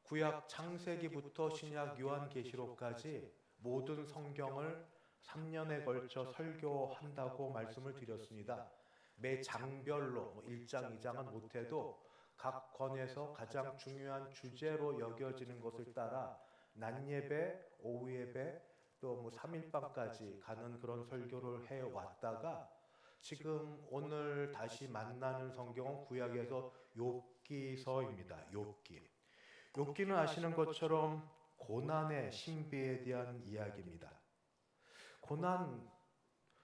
구약 창세기부터 신약 요한계시록까지 모든 성경을 3년에 걸쳐 설교한다고 말씀을 드렸습니다. 매 장별로 1장, 2장은 못해도 각 권에서 가장 중요한 주제로 여겨지는 것을 따라 낮 예배, 오후 예배, 또 3일밤까지 가는 그런 설교를 해왔다가 지금 오늘 다시 만나는 성경은 구약에서 욥기서입니다. 욥기는 아시는 것처럼 고난의 신비에 대한 이야기입니다. 고난,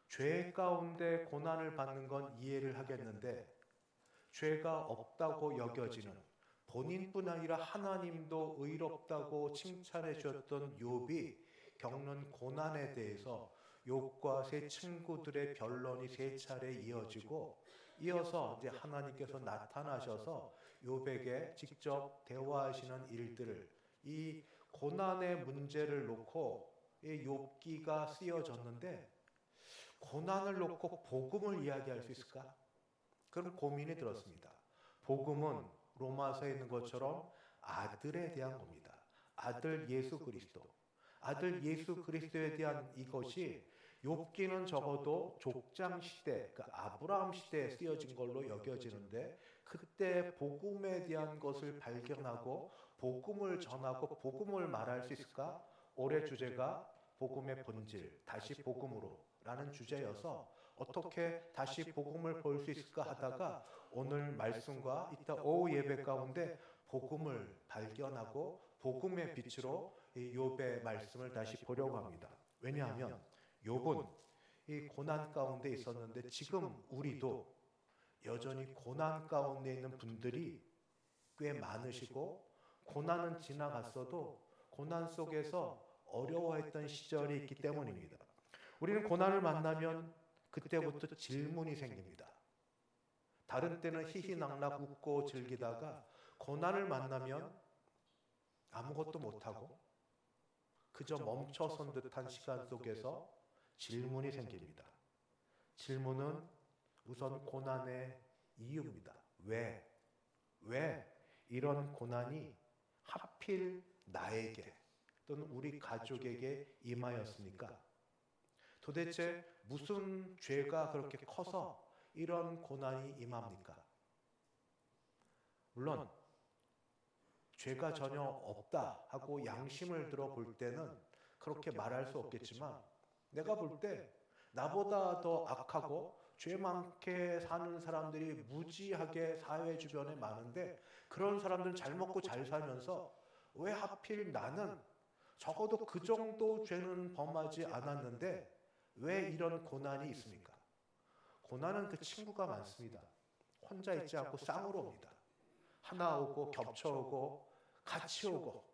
죄 가운데 고난을 받는 건 이해를 하겠는데 죄가 없다고 여겨지는 본인뿐 아니라 하나님도 의롭다고 칭찬해 주셨던 욥이 겪는 고난에 대해서 욥과 세 친구들의 변론이 세 차례 이어지고 이어서 이제 하나님께서 나타나셔서 욥에게 직접 대화하시는 일들을 이 고난의 문제를 놓고 이 욥기가 쓰여졌는데 고난을 놓고 복음을 이야기할 수 있을까? 그런 고민이 들었습니다. 복음은 로마서에 있는 것처럼 아들에 대한 겁니다. 아들 예수 그리스도. 아들 예수 그리스도에 대한 이것이 욥기는 적어도 족장 시대, 그러니까 아브라함 시대에 쓰여진 걸로 여겨지는데 그때 복음에 대한 것을 발견하고 복음을 전하고 복음을 말할 수 있을까? 올해 주제가 복음의 본질, 다시 복음으로 라는 주제여서 어떻게 다시 복음을 볼 수 있을까 하다가 오늘 말씀과 이따 오후 예배 가운데 복음을 발견하고 복음의 빛으로 이 욥의 말씀을 다시 보려고 합니다. 왜냐하면 욥은 이 고난 가운데 있었는데 지금 우리도 여전히 고난 가운데 있는 분들이 꽤 많으시고 고난은 지나갔어도 고난 속에서 어려워했던 시절이 있기 때문입니다. 우리는 고난을 만나면 그때부터 질문이 생깁니다. 다른 때는 희희낙낙 웃고 즐기다가 고난을 만나면 아무것도 못하고 그저 멈춰선 듯한 시간 속에서 질문이 생깁니다. 질문은 우선 고난의 이유입니다. 왜 이런 고난이 하필 나에게 또는 우리 가족에게 임하였습니까? 도대체 무슨 죄가 그렇게 커서 이런 고난이 임합니까? 물론 죄가 전혀 없다 하고 양심을 들어볼 때는 그렇게 말할 수 없겠지만 내가 볼 때 나보다 더 악하고 죄 많게 사는 사람들이 무지하게 사회 주변에 많은데 그런 사람들은 잘 먹고 잘 살면서 왜 하필 나는 적어도 그 정도 죄는 범하지 않았는데 왜 이런 고난이 있습니까? 고난은 그 친구가 많습니다. 혼자 있지 않고 쌍으로 옵니다. 하나 오고 겹쳐 오고 같이 오고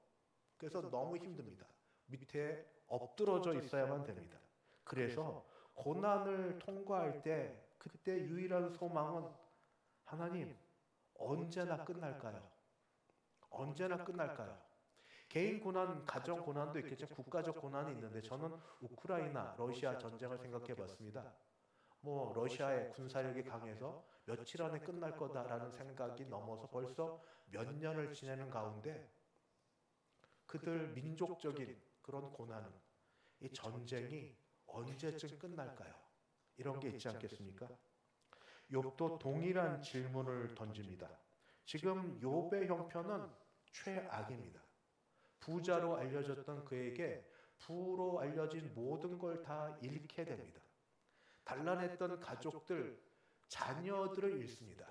그래서 너무 힘듭니다. 밑에 엎드러져 있어야만 됩니다. 그래서 고난을 통과할 때 그때 유일한 소망은 하나님 언제나 끝날까요? 언제나 끝날까요? 개인 고난, 가정 고난도 있겠지만 국가적 고난이 있는데 저는 우크라이나, 러시아 전쟁을 생각해 봤습니다. 러시아의 군사력이 강해서 며칠 안에 끝날 거다라는 생각이 넘어서 벌써 몇 년을 지내는 가운데 그들 민족적인 그런 고난은 이 전쟁이 언제쯤 끝날까요? 이런 게 있지 않겠습니까? 욥도 동일한 질문을 던집니다. 지금 욥의 형편은 최악입니다. 부자로 알려졌던 그에게 부로 알려진 모든 걸 다 잃게 됩니다. 단란했던 가족들, 자녀들을 잃습니다.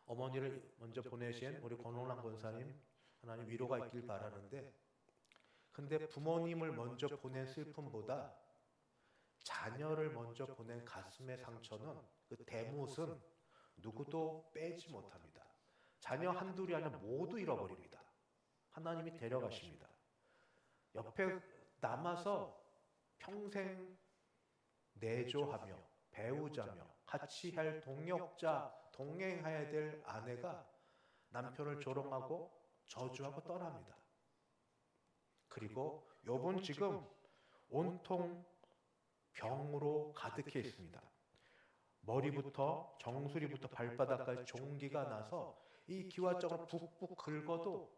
어머니를 먼저 보내신 우리 권홍란 권사님, 하나님 위로가 있길 바라는데 근데 부모님을 먼저 보낸 슬픔보다 자녀를 먼저 보낸 가슴의 상처는 그 대못은 누구도 빼지 못합니다. 자녀 한둘이 아니라 모두 잃어버립니다. 하나님이 데려가십니다. 옆에 남아서 평생 내조하며 배우자며 같이 할 동역자, 동행해야 될 아내가 남편을 조롱하고 저주하고 떠납니다. 그리고 욥은 지금 온통 병으로 가득해 있습니다. 머리부터 정수리부터 발바닥까지 종기가 나서 이 기와장을 푹푹 긁어도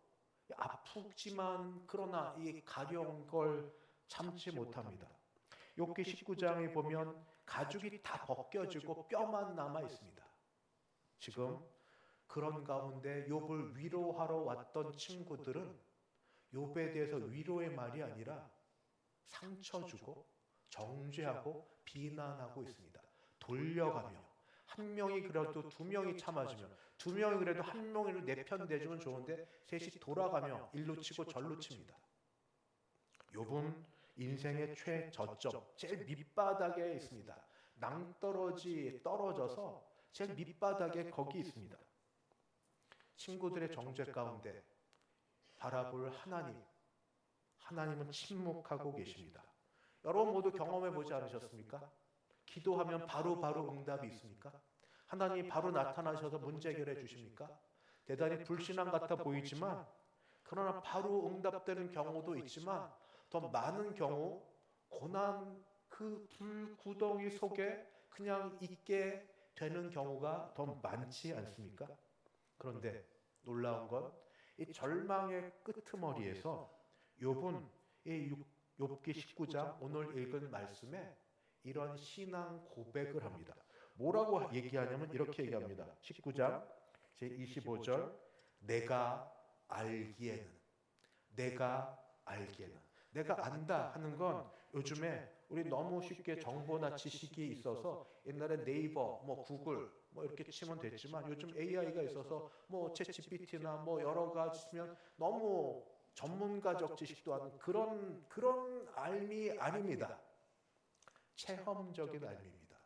아프지만 그러나 이 가려운 걸 참지 못합니다. 욥기 19장에 보면 가죽이 다 벗겨지고 뼈만 남아 있습니다. 지금 그런 가운데 욥을 위로하러 왔던 친구들은 욥에 대해서 위로의 말이 아니라 상처 주고 정죄하고 비난하고 있습니다. 돌려가며 한 명이 그래도 두 명이 참아주면, 두 명이 그래도 한 명이 내 편 대주면 좋은데 셋이 돌아가며 일로 치고 절로 칩니다. 욥은 인생의 최저점, 제일 밑바닥에 있습니다. 낭떠러지 떨어져서 제일 밑바닥에 거기 있습니다. 친구들의 정죄 가운데 바라볼 하나님은 침묵하고 계십니다. 여러분 모두 경험해 보지 않으셨습니까? 기도하면 바로 응답이 있습니까? 하나님이 바로 나타나셔서 문제 해결해 주십니까? 대단히 불신앙 같아 보이지만 그러나 바로 응답되는 경우도 있지만 더 많은 경우 고난 그 불구덩이 속에 그냥 있게 되는 경우가 더 많지 않습니까? 그런데 놀라운 건 이 절망의 끄트머리에서 욥은 이 욥기 19장 오늘 읽은 말씀에 이런 신앙 고백을 합니다. 뭐라고 얘기하냐면 이렇게 얘기합니다. 19장 제25절 내가 알기에는 내가 안다 하는 건 요즘에 우리 너무 쉽게 정보나 지식이 있어서 옛날에 네이버, 구글 이렇게 치면 됐지만 요즘 AI가 있어서 챗GPT나 여러 가지면 너무 전문가적 지식도 하는 그런 알미 아닙니다. 체험적인 알미입니다.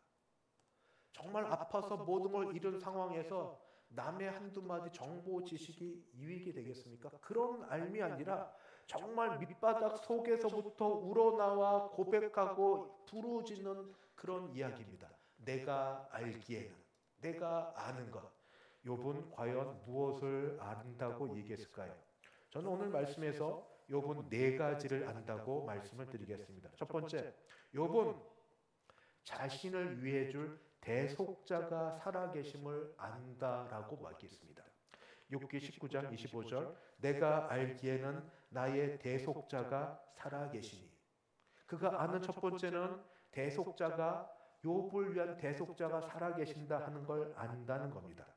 정말 아파서 모든 걸 잃은 상황에서 남의 한두 마디 정보 지식이 유익이 되겠습니까? 그런 알미 아니라 정말 밑바닥 속에서부터 우러나와 고백하고 부르짖는 그런 이야기입니다. 내가 알기에는, 내가 아는 것. 욥은 과연 무엇을 안다고 얘기했을까요? 저는 오늘 말씀에서 욥은 네 가지를 안다고 말씀을 드리겠습니다. 첫 번째, 욥은 자신을 위해 줄 대속자가 살아계심을 안다라고 말했습니다. 욥기 19장 25절 내가 알기에는 나의 대속자가 살아계시니. 그가 아는 첫 번째는 대속자가 욥을 위한 대속자가 살아계신다 하는 걸 안다는 겁니다.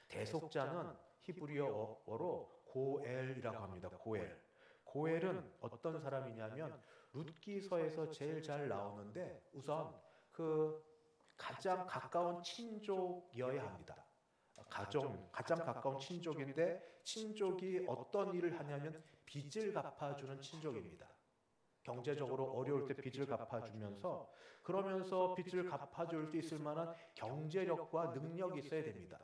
대속자는 히브리어로 고엘이라고 합니다. 고엘은 어떤 사람이냐면 룻기서에서 제일 잘 나오는데 우선 그 가장 가까운 친족이어야 합니다. 가장 가까운 친족인데 친족이 어떤 일을 하냐면 빚을 갚아주는 친족입니다. 경제적으로 어려울 때 빚을 갚아주면서 그러면서 빚을 갚아줄 수 있을 만한 경제력과 능력이 있어야 됩니다.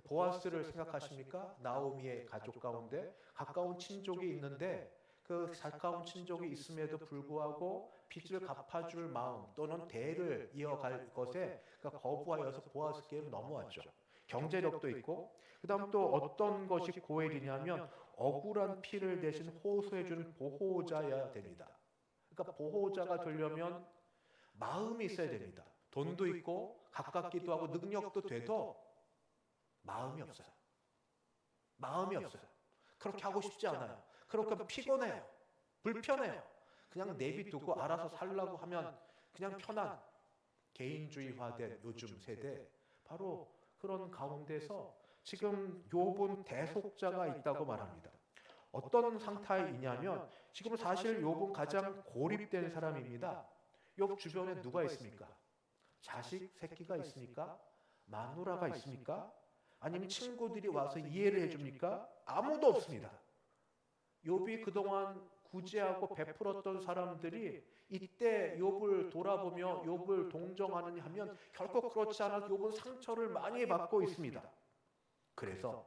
보아스를 생각하십니까? 나오미의 가족 가운데 가까운 친족이 있는데 그 가까운 친족이 있음에도 불구하고 빚을 갚아줄 마음 또는 대를 이어갈 것에 거부하여서 보아스께로 넘어왔죠. 경제력도 있고 그 다음 또 어떤 것이 고엘이냐면 억울한 피를 대신 호소해주는 보호자여야 됩니다. 그러니까 보호자가 되려면 마음이 있어야 됩니다. 돈도 있고 가깝기도 하고 능력도 돼도 마음이 없어요. 그렇게 하고 싶지 않아요. 그렇게 피곤해요. 불편해요. 그냥 내비두고 알아서 살라고 하면 그냥 편한 개인주의화된 요즘 세대 바로 그런 가운데서 지금 욥은 대속자가 있다고 말합니다. 어떤 상태이냐면 지금 사실 욥은 가장 고립된 사람입니다. 욥 주변에 누가 있습니까? 자식, 새끼가 있습니까? 마누라가 있습니까? 아니면 친구들이 와서 이해를 해줍니까? 아무도 없습니다. 욥이 그동안 구제하고 베풀었던 사람들이 이때 욥을 돌아보며 욥을 동정하느냐 하면 결코 그렇지 않아서 욥은 상처를 많이 받고 있습니다. 그래서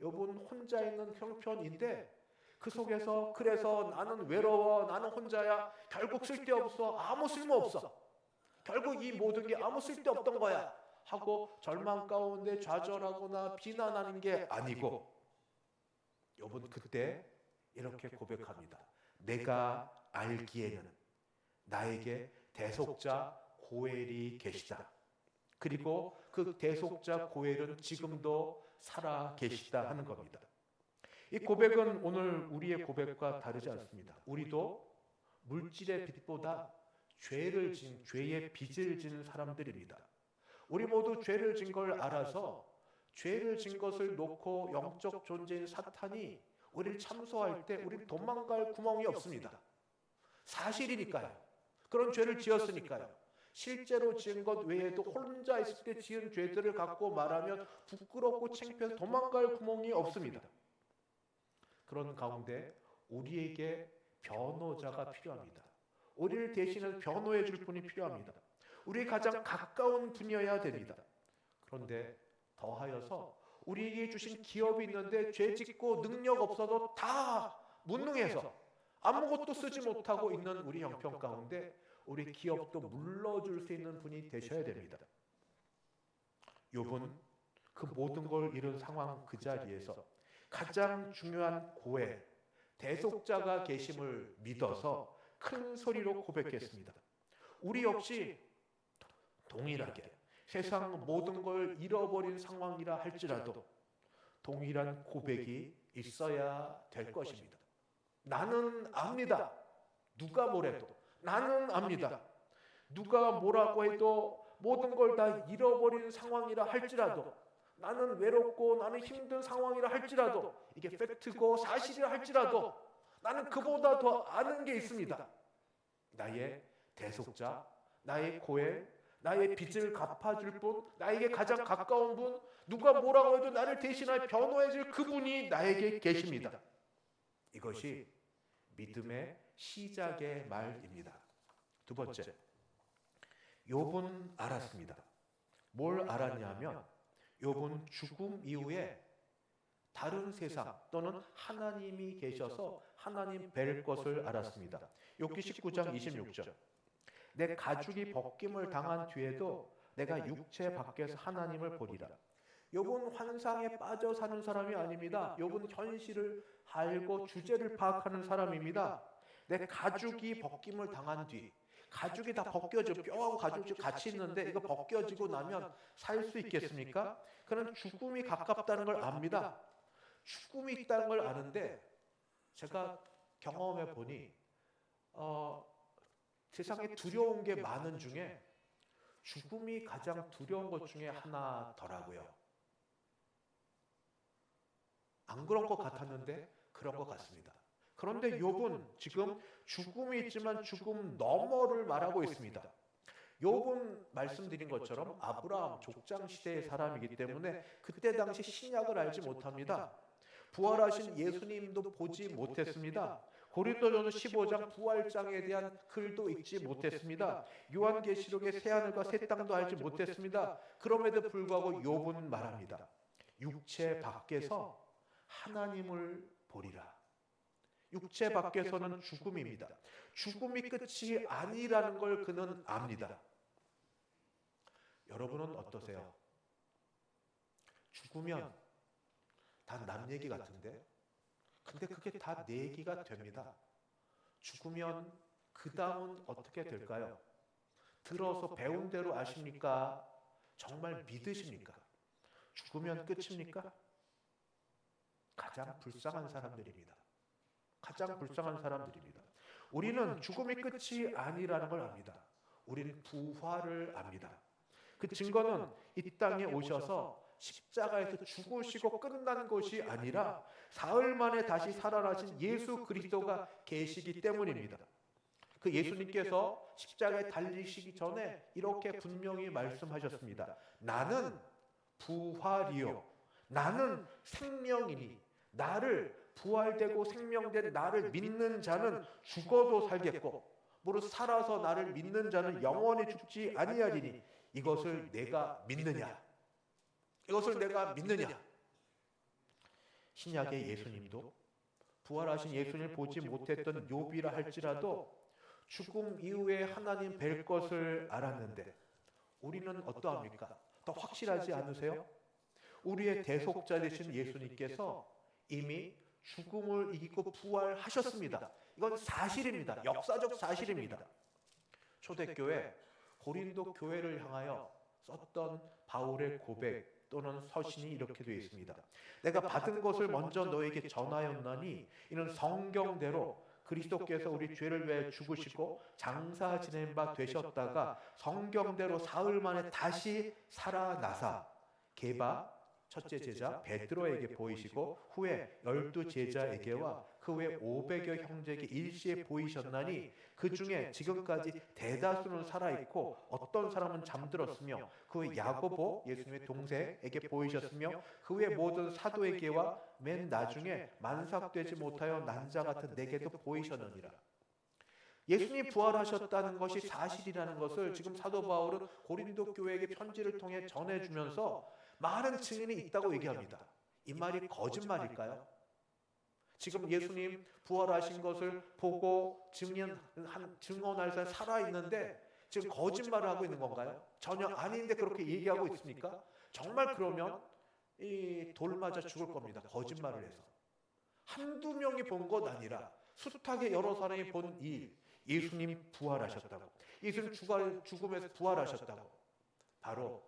욥은 혼자 있는 형편인데 그 속에서 그래서 나는 외로워, 나는 혼자야, 결국 쓸데없어, 아무 쓸모없어, 결국 이 모든 게 아무 쓸데없던 거야 하고 절망 가운데 좌절하거나 비난하는 게 아니고 욥은 그때 이렇게 고백합니다. 내가 알기에는 나에게 대속자 고엘이 계시다. 그리고 그 대속자 고엘은 지금도 살아 계시다 하는 겁니다. 이 고백은 오늘 우리의 고백과 다르지 않습니다. 우리도 물질의 빚보다 죄의 빚을 지는 사람들입니다. 우리 모두 죄를 진 걸 알아서 죄를 진 것을 놓고 영적 존재인 사탄이 우리를 참소할 때 우리는 도망갈 구멍이 없습니다. 사실이니까요. 그런 죄를 지었으니까요. 실제로 지은 것 외에도 혼자 있을 때 지은 죄들을 갖고 말하면 부끄럽고 창피해서 도망갈 구멍이 없습니다. 그런 가운데 우리에게 변호자가 필요합니다. 우리를 대신해서 변호해 줄 분이 필요합니다. 우리 가장 가까운 분이어야 됩니다. 그런데 더하여서 우리에게 주신 기업이 있는데 죄 짓고 능력 없어도 다 무능해서 아무것도 쓰지 못하고 있는 우리 형편 가운데 우리 기업도 물러줄 수 있는 분이 되셔야 됩니다. 욥은 그 모든 걸 잃은 상황 그 자리에서 가장 중요한 고해, 대속자가 계심을 믿어서 큰 소리로 고백했습니다. 우리 역시 동일하게 세상 모든 걸 잃어버린 상황이라 할지라도 동일한 고백이 있어야 될 것입니다. 나는 압니다. 누가 뭐래도 나는 압니다. 누가 뭐라고 해도 모든 걸 다 잃어버린 상황이라 할지라도 나는 외롭고 나는 힘든 상황이라 할지라도 이게 팩트고 사실이라 할지라도 나는 그보다 더 아는 게 있습니다. 나의 대속자, 나의 고해, 나의 빚을 갚아줄 분, 나에게 가장 가까운 분, 누가 뭐라고 해도 나를 대신하여 변호해줄 그분이 나에게 계십니다. 이것이 믿음의 시작의 말입니다. 두 번째, 욥은 알았습니다. 뭘 알았냐면 욥은 죽음 이후에 다른 세상 또는 하나님이 계셔서 하나님 뵐 것을 알았습니다. 욥기 19장 26절. 내 가죽이 벗김을 당한 뒤에도 내가 육체 밖에서 하나님을 보리라. 욥은 환상에 빠져 사는 사람이 아닙니다. 욥은 현실을 알고 주제를 파악하는 사람입니다. 내 가죽이 벗김을 당한 뒤, 가죽이 다 벗겨져, 뼈하고 가죽이 같이 있는데 이거 벗겨지고 나면 살 수 있겠습니까? 그는 죽음이 가깝다는 걸 압니다. 죽음이 있다는 걸 아는데 제가 경험해 보니 세상에 두려운 게 많은 중에 죽음이 가장 두려운 것 중에 하나더라고요. 안 그런 것 같았는데 그런 것 같습니다. 그런데 욥은 지금 죽음이 있지만 죽음 너머를 말하고 있습니다. 욥은 말씀드린 것처럼 아브라함 족장 시대의 사람이기 때문에 그때 당시 신약을 알지 못합니다. 부활하신 예수님도 보지 못했습니다. 고린도전서 15장 부활장에 대한 글도 읽지 못했습니다. 요한계시록의 새하늘과 새 땅도 알지 못했습니다. 그럼에도 불구하고 욥은 말합니다. 육체 밖에서 하나님을 보리라. 육체 밖에서는 죽음입니다. 죽음이 끝이 아니라는 걸 그는 압니다. 여러분은 어떠세요? 죽으면 다 남 얘기 같은데? 근데 그게 다 내 얘기가 됩니다. 죽으면 그 다음은 어떻게 될까요? 들어서 배운 대로 아십니까? 정말 믿으십니까? 죽으면 끝입니까? 가장 불쌍한 사람들입니다. 가장 불쌍한 사람들입니다. 우리는 죽음이 끝이 아니라는 걸 압니다. 우리는 부활을 압니다. 그 증거는 이 땅에 오셔서 십자가에서 죽으시고 끝난 것이 아니라 사흘 만에 다시 살아나신 예수 그리스도가 계시기 때문입니다. 그 예수님께서 십자가에 달리시기 전에 이렇게 분명히 말씀하셨습니다. 나는 부활이요 나는 생명이니 나를 부활되고 생명된 나를 믿는 자는 죽어도 살겠고 무릇 살아서 나를 믿는 자는 영원히 죽지 아니하리니 이것을 내가 믿느냐? 이것을 내가 믿느냐? 신약의 예수님도 부활하신 예수님을 보지 못했던 욥이라 할지라도 죽음 이후에 하나님 뵐 것을 알았는데 우리는 어떠합니까? 더 확실하지 않으세요? 우리의 대속자 되신 예수님께서 이미 죽음을 이기고 부활하셨습니다. 이건 사실입니다. 역사적 사실입니다. 초대교회 고린도 교회를 향하여 썼던 바울의 고백 또는 서신이 이렇게 되어 있습니다. 내가 받은 것을 먼저 너에게 전하였나니 이는 성경대로 그리스도께서 우리 죄를 위해 죽으시고 장사 지낸 바 되셨다가 성경대로 사흘 만에 다시 살아나사 게바 첫째 제자 베드로에게 보이시고 후에 12 제자에게와 그 후에 500여 형제에게 일시에 보이셨나니 그 중에 지금까지 대다수는 살아있고 어떤 사람은 잠들었으며 그 후에 야고보 예수님의 동생에게 보이셨으며 그 후에 모든 사도에게와 맨 나중에 만삭되지 못하여 난 자 같은 내게도 보이셨느니라. 예수님이 부활하셨다는 것이 사실이라는 것을 지금 사도 바울은 고린도 교회에게 편지를 통해 전해주면서 많은 증인이 있다고 얘기합니다. 이 말이 거짓말일까요? 지금 예수님 부활하신 것을 보고 증언할 사람 살아있는데 지금 거짓말을 하고 있는 건가요? 전혀 아닌데 그렇게 얘기하고 있습니까? 정말 그러면 이 돌 맞아 죽을 겁니다. 거짓말을 해서. 한두 명이 본 것 아니라 숱하게 여러 사람이 본 일, 예수님 부활하셨다고, 예수님 죽음에서 부활하셨다고. 바로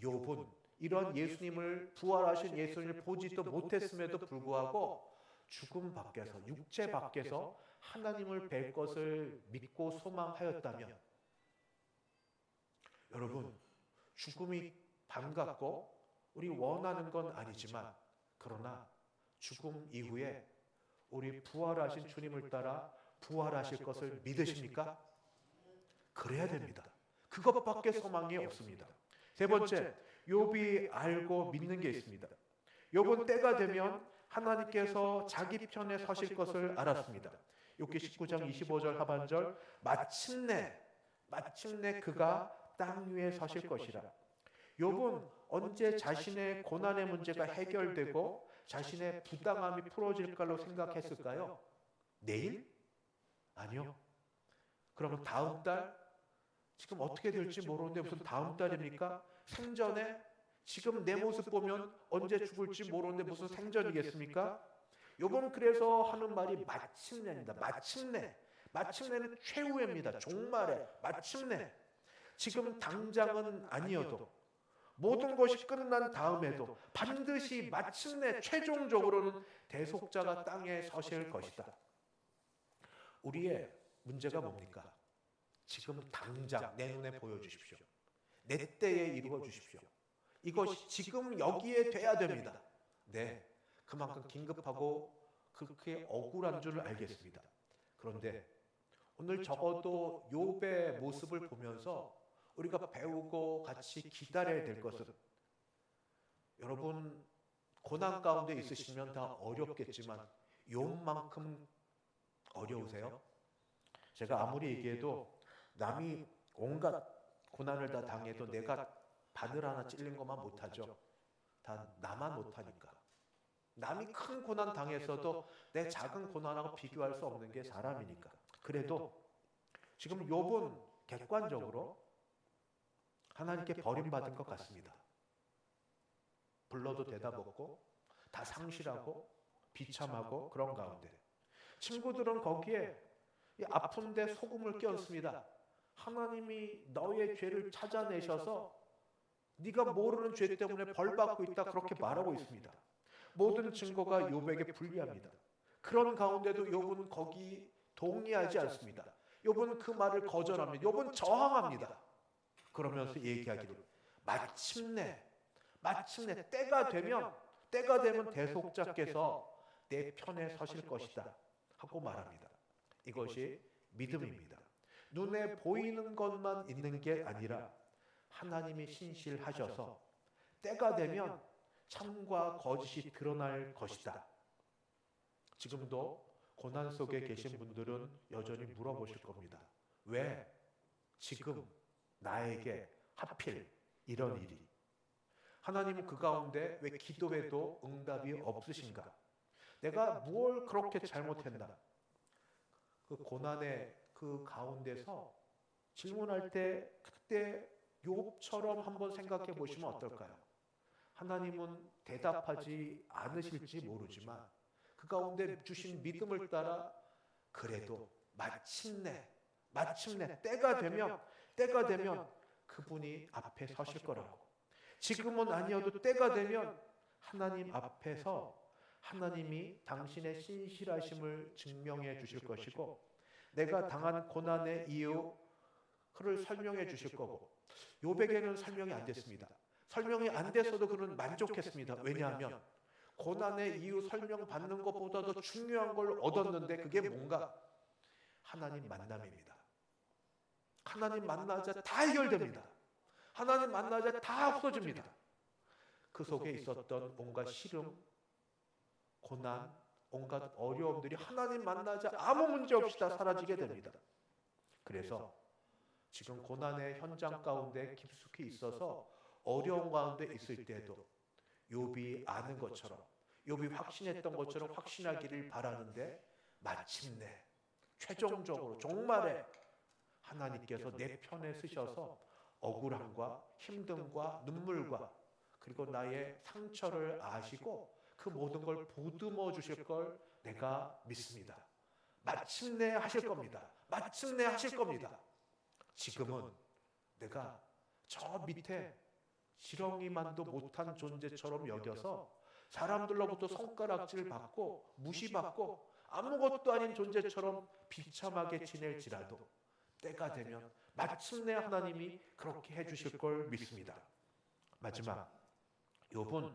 욥은 이런 예수님을 부활하신 예수님을 보지도 못했음에도 불구하고 죽음 밖에서, 육체 밖에서 하나님을 뵐 것을 믿고 소망하였다면, 여러분, 죽음이 반갑고 우리 원하는 건 아니지만 그러나 죽음 이후에 우리 부활하신 주님을 따라 부활하실 것을 믿으십니까? 그래야 됩니다. 그것밖에 소망이 없습니다. 세 번째, 욥이 알고 믿는 게 있습니다. 욥은 때가 되면 하나님께서 자기 편에 서실 것을 알았습니다. 욥기 19장 25절 하반절, 마침내 그가 땅 위에 서실 것이라. 욥은 언제 자신의 고난의 문제가 해결되고 자신의 부당함이 풀어질 걸로 생각했을까요? 내일? 아니요. 그러면 다음 달? 지금 어떻게 될지 모르는데 무슨 다음 달입니까? 생전에? 지금 내 모습 보면 언제 죽을지 모르는데 무슨 생전이겠습니까? 욥은 그래서 하는 말이 마침내입니다. 마침내는 최후입니다. 종말에 마침내. 지금 당장은 아니어도 모든 것이 끝난 다음에도 반드시 마침내 최종적으로는 대속자가 땅에 서실 것이다. 우리의 문제가 뭡니까? 지금 당장 내 눈에 보여주십시오. 내 때에 이루어 주십시오. 이것이 지금 여기에 돼야 됩니다. 네, 그만큼 긴급하고 그렇게 억울한 줄 알겠습니다. 그런데 오늘 적어도 욥의 모습을 보면서 우리가 배우고 같이 기다려야 될 것은, 여러분 고난 가운데 있으시면 다 어렵겠지만 욥만큼 어려우세요? 제가 아무리 얘기해도 남이 온갖 고난을 다 당해도 내가 바늘 하나 찔린 것만 못하죠. 다 나만 못하니까. 남이 큰 고난 당했어도 내 작은 고난하고 비교할 수 없는 게 사람이니까. 그래도 지금 욥은 객관적으로 하나님께 버림받은 것 같습니다. 불러도 대답 없고 다 상실하고 비참하고 그런 가운데 친구들은 거기에 아픈데 소금을 끼얹습니다. 하나님이 너의 죄를 찾아내셔서 네가 모르는 죄 때문에 벌받고 있다, 그렇게 말하고 있습니다. 모든 증거가 욥에게 불리합니다. 그런 가운데도 욥은 거기 동의하지 않습니다. 욥은 그 말을 거절합니다. 욥은 저항합니다. 그러면서 얘기하기를 마침내 때가 되면 대속자께서 내 편에 서실 것이다 하고 말합니다. 이것이 믿음입니다. 눈에 보이는 것만 있는 게 아니라 하나님이 신실하셔서 때가 되면 참과 거짓이 드러날 것이다. 지금도 고난 속에 계신 분들은 여전히 물어보실 겁니다. 왜 지금 나에게 하필 이런 일이? 하나님은 그 가운데 왜 기도해도 응답이 없으신가? 내가 뭘 그렇게 잘못했나? 그 고난의 그 가운데서 질문할 때 그때 욥처럼 한번 생각해 보시면 어떨까요? 하나님은 대답하지 않으실지 모르지만 그 가운데 주신 믿음을 따라 그래도 마침내 때가 되면 그분이 앞에 서실 거라고. 지금은 아니어도 때가 되면 하나님 앞에서 하나님이 당신의 신실하심을 증명해 주실 것이고, 내가 당한 고난의 이유 그를 설명해 주실 거고. 욥에게는 설명이 안 됐습니다. 설명이 안 됐어도 그는 만족했습니다. 왜냐하면 고난의 이유 설명받는 것보다 더 중요한 걸 얻었는데, 그게 뭔가? 하나님 만남입니다. 하나님 만나자 다 해결됩니다. 하나님 만나자 다 없어집니다. 그 속에 있었던 온갖 시름, 고난, 온갖 어려움들이 하나님 만나자 아무 문제 없이 다 사라지게 됩니다. 그래서 지금 고난의 현장 가운데 깊숙이 있어서 어려운 가운데 있을 때도 욥이 아는 것처럼, 욥이 확신했던 것처럼 확신하기를 바라는데, 마침내 최종적으로 종말에 하나님께서 내 편에 서셔서 억울함과 힘듦과 눈물과 그리고 나의 상처를 아시고 그 모든 걸 보듬어 주실 걸 내가 믿습니다. 마침내 하실 겁니다. 마침내 하실 겁니다. 지금은 내가 저 밑에 지렁이만도 못한 존재처럼 여겨서 사람들로부터 손가락질 받고 무시받고 아무것도 아닌 존재처럼 비참하게 지낼지라도 때가 되면 마침내 하나님이 그렇게 해주실 걸 믿습니다. 마지막, 욥은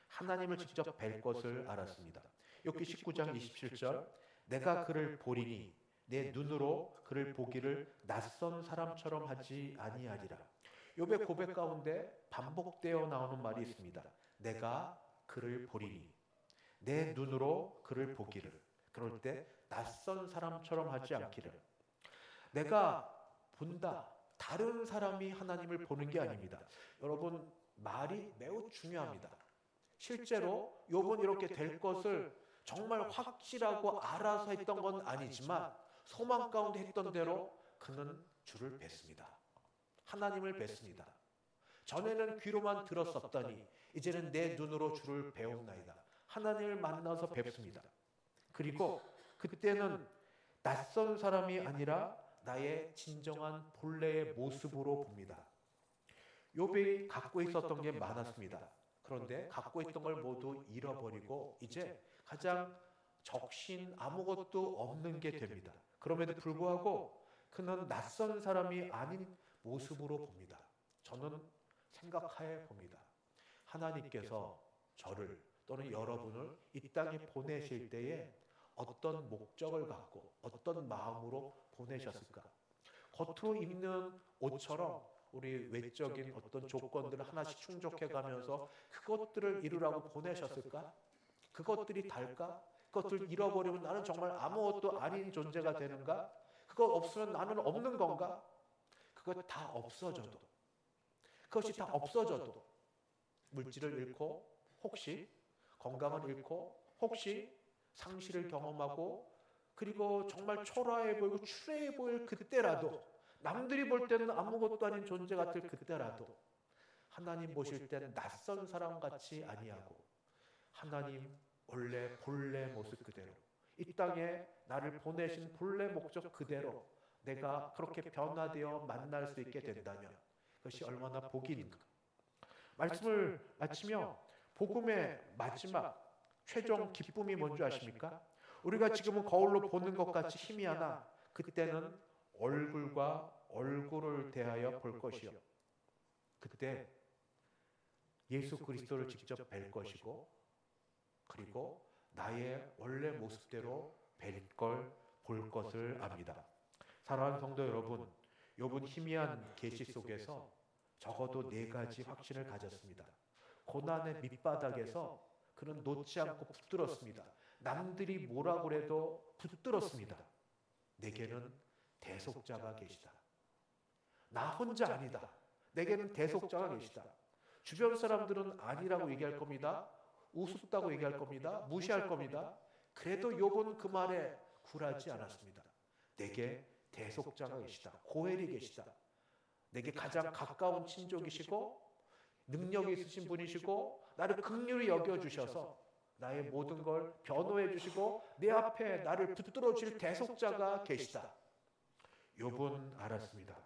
하나님을 직접 뵐 것을 알았습니다. 욥기 19장 27절, 내가 그를 보리니 내 눈으로 그를 보기를 낯선 사람처럼 하지 아니하리라. 욥의 고백 가운데 반복되어 나오는 말이 있습니다. 내가 그를 보리니, 내 눈으로 그를 보기를. 그럴 때 낯선 사람처럼 하지 않기를. 내가 본다, 다른 사람이 하나님을 보는 게 아닙니다. 여러분, 말이 매우 중요합니다. 실제로 욥은 이렇게 될 것을 정말 확실하고 알아서 했던 건 아니지만 소망 가운데 했던 대로 그는 주를 뵀습니다. 하나님을 뵀습니다. 전에는 귀로만 들었었더니 이제는 내 눈으로 주를 배웠나이다. 하나님을 만나서 뵙습니다. 그리고 그때는 낯선 사람이 아니라 나의 진정한 본래의 모습으로 봅니다. 욥이 갖고 있었던 게 많았습니다. 그런데 갖고 있던 걸 모두 잃어버리고 이제 가장 적신 아무것도 없는 게 됩니다. 그럼에도 불구하고 그는 낯선 사람이 아닌 모습으로 봅니다. 저는 생각하에 봅니다. 하나님께서 저를 또는 여러분을 이 땅에 보내실 때에 어떤 목적을 갖고 어떤 마음으로 보내셨을까? 겉으로 입는 옷처럼 우리 외적인 어떤 조건들을 하나씩 충족해가면서 그것들을 이루라고 보내셨을까? 그것들이 달까? 그것들 잃어버리면 나는 정말 아무것도 아닌 존재가 되는가? 그거 없으면 나는 없는 건가? 그것 다 없어져도, 그것이 다 없어져도 물질을 잃고 혹시 건강을 잃고 혹시 상실을 경험하고 그리고 정말 초라해 보이고 추레해 보일 그때라도, 남들이 볼 때는 아무것도 아닌 존재 같을 그때라도 하나님 보실 때는 낯선 사람 같이 아니하고 하나님 원래 본래 모습 그대로, 이 땅에 나를 보내신 본래 목적 그대로 내가 그렇게 변화되어 만날 수 있게 된다면 그것이 얼마나 복인가. 말씀을 마치며 복음의 마지막 최종 기쁨이 뭔지 아십니까? 우리가 지금은 거울로 보는 것 같이 희미하나 그때는 얼굴과 얼굴을 대하여 볼 것이요. 그때 예수 그리스도를 직접 뵐 것이고 그리고 나의 원래 모습대로 뵐 걸 볼 것을 압니다. 사랑하는 성도 여러분, 욥은 희미한 계시 속에서 적어도 4가지 확신을 가졌습니다. 고난의 밑바닥에서 그는 놓지 않고 붙들었습니다. 남들이 뭐라고 해도 붙들었습니다. 내게는 대속자가 계시다. 나 혼자 아니다. 내게는 대속자가 계시다. 주변 사람들은 아니라고 얘기할 겁니다. 우습다고 얘기할 겁니다. 무시할 겁니다. 그래도 욥은 그 말에 굴하지 않았습니다. 내게 대속자가 계시다. 고엘이 계시다. 내게 가장 가까운 친족이시고 능력이 있으신 분이시고 나를 긍휼히 여겨주셔서 나의 모든 걸 변호해 주시고 내 앞에 나를 붙들어 줄 대속자가 계시다. 욥은 알았습니다.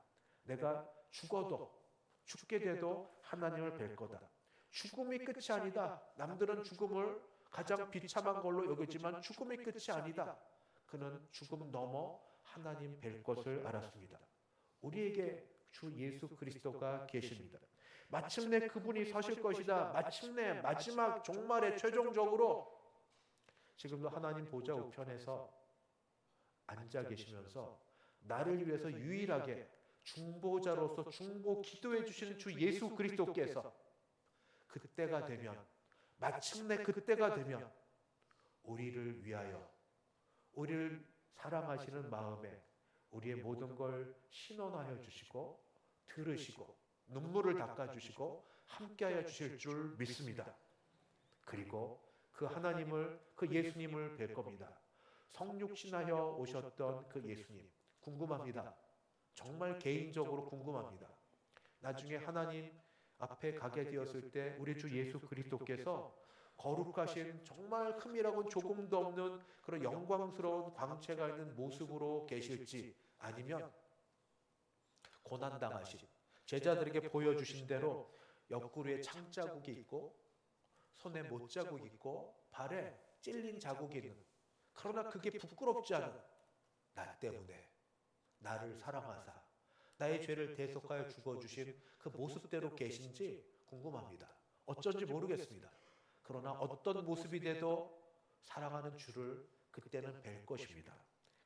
내가 죽어도 죽게 돼도 하나님을 뵐 거다. 죽음이 끝이 아니다. 남들은 죽음을 가장 비참한 걸로 여기지만 죽음이 끝이 아니다. 그는 죽음 넘어 하나님 뵐 것을 알았습니다. 우리에게 주 예수 그리스도가 계십니다. 마침내 그분이 서실 것이다. 마침내 마지막 종말에 최종적으로 지금도 하나님 보좌 우편에서 앉아 계시면서 나를 위해서 유일하게 중보자로서 중보 기도해 주시는 주 예수 그리스도께서 그때가 되면, 마침내 그때가 되면 우리를 위하여, 우리를 사랑하시는 마음에 우리의 모든 걸 신원하여 주시고 들으시고 눈물을 닦아주시고 함께하여 주실 줄 믿습니다. 그리고 그 하나님을, 그 예수님을 뵐 겁니다. 성육신하여 오셨던 그 예수님 궁금합니다. 정말 개인적으로 궁금합니다. 나중에 하나님 앞에 가게 되었을 때 우리 주 예수 그리스도께서 거룩하신 정말 흠이라고는 조금도 없는 그런 영광스러운 광채가 있는 모습으로 계실지, 아니면 고난당하신 제자들에게 보여주신 대로 옆구리에 창자국이 있고 손에 못자국이 있고 발에 찔린 자국이 있는, 그러나 그게 부끄럽지 않은 나 때문에 나를 사랑하사 나의 죄를 대속하여 죽어주신 그 모습대로 계신지 궁금합니다. 어쩐지 모르겠습니다. 그러나 어떤 모습이 돼도 사랑하는 주를 그때는 뵐 것입니다.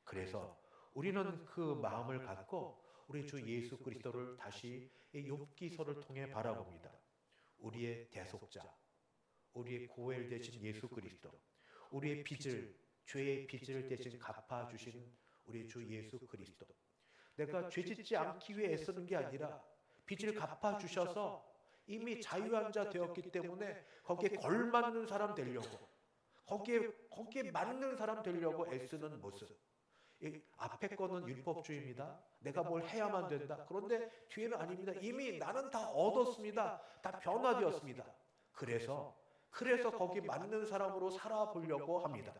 그래서 우리는 그 마음을 갖고 우리 주 예수 그리스도를 다시 이 욥기서를 통해 바라봅니다. 우리의 대속자, 우리의 고엘 되신 예수 그리스도, 우리의 빚을, 죄의 빚을 대신 갚아주신 우리 주 예수 그리스도. 내가 죄짓지 않기 위해 애쓰는 게 아니라 빚을 갚아주셔서 이미 자유한 자 되었기 때문에 거기에 걸맞는 사람 되려고, 거기에 맞는 사람 되려고 애쓰는 모습. 이 앞에 거는 율법주의입니다. 내가 뭘 해야만 된다. 그런데 뒤에는 아닙니다. 이미 나는 다 얻었습니다. 다 변화되었습니다. 그래서 거기 맞는 사람으로 살아보려고 합니다.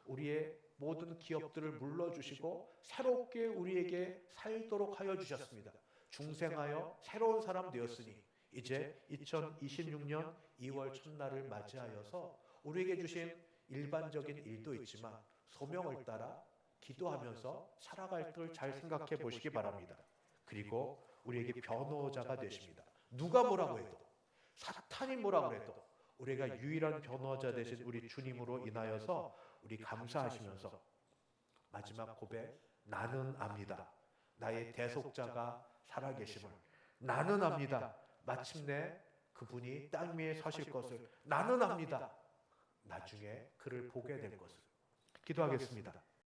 우리의 모든 기업들을 물러주시고 새롭게 우리에게 살도록 하여 주셨습니다. 중생하여 새로운 사람 되었으니 이제 2026년 2월 첫날을 맞이하여서 우리에게 주신 일반적인 일도 있지만 소명을 따라 기도하면서 살아갈 걸 잘 생각해 보시기 바랍니다. 그리고 우리에게 변호자가 되십니다. 누가 뭐라고 해도, 사탄이 뭐라고 해도 우리가 유일한 변호자 되신 우리 주님으로 인하여서 우리 감사하시면서 마지막 고백, 나는 압니다. 나의 대속자가 살아계심을 나는 압니다. 마침내 그분이 땅 위에 서실 것을 나는 압니다. 나중에 그를 보게 될 것을. 기도하겠습니다.